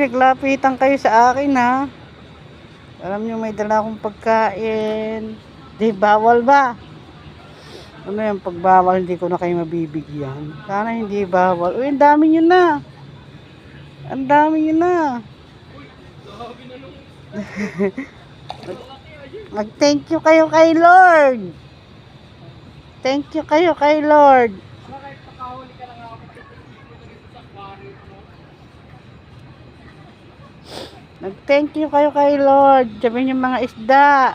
naglapitan kayo sa akin ha. Alam nyo may dala akong pagkain. Di bawal ba? Ano yung pagbawal hindi ko na kayo mabibigyan? Sana hindi bawal. Uy, ang dami nyo na. Ang dami nyo na. Mag-thank you kayo kay Lord. Thank you kayo kay Lord. Nag-thank you kayo kay Lord. Sabihin yung mga isda.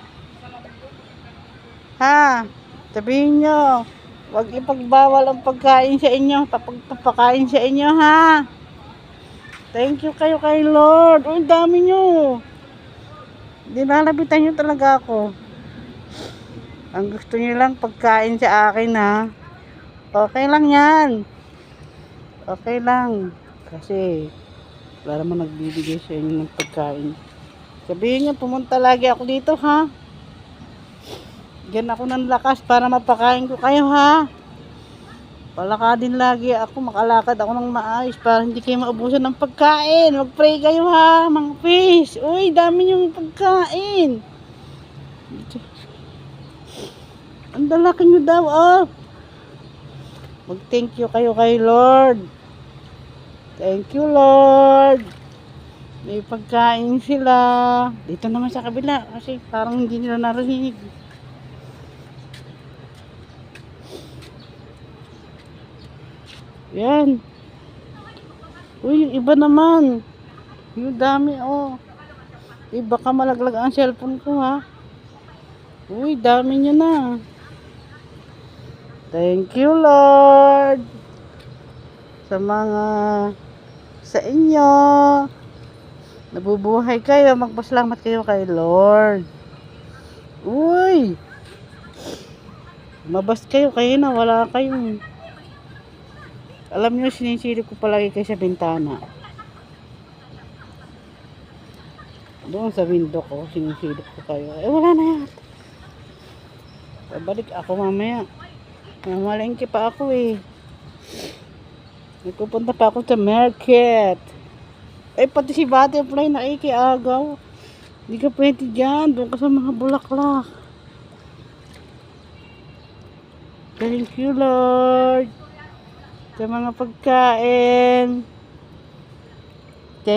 Ha? Sabihin nyo. Huwag ipagbawal ang pagkain sa inyo. Papakain sa inyo ha. Thank you kayo kay Lord. Uy, dami nyo. Dinalabitan nyo talaga ako. Ang gusto nyo lang pagkain sa akin ha. Okay lang yan. Okay lang. Kasi wala naman nagbibigay sa inyo ng pagkain. Sabihin nyo, pumunta lagi ako dito ha. Diyan ako ng lakas para mapakain ko kayo ha. Palakadin lagi ako, makalakad ako ng maayos para hindi kayo maubusan ng pagkain. Mag-pray kayo ha, mga fish. Uy, dami yung pagkain. Ang dalaki nyo daw, oh. Mag-thank you kayo kay Lord. Thank you, Lord. May pagkain sila. Dito naman sa kabila kasi parang hindi nila narinig. Yan. Uy, yung iba naman. Yung dami, oh. Baka malaglag ang cellphone ko, ha. Uy, dami nyo na. Thank you, Lord. Sa inyo. Nabubuhay kayo. Magpasalamat kayo kay Lord. Uy. Mabas kayo. Kayo na. Wala kayo. Alam nyo, sinisilip ko palagi kayo sa bintana. Doon sa window ko, sinisilip ko kayo. Eh, wala na yan. Babalik ako mamaya. Mamalengke pa ako eh. Nagpupunta pa ako sa market. Eh, pati si Butterfly nakikiagaw. Hindi ka pwede dyan. Doon ka sa mga bulaklak. Thank you, Lord. Sa mga pagkain.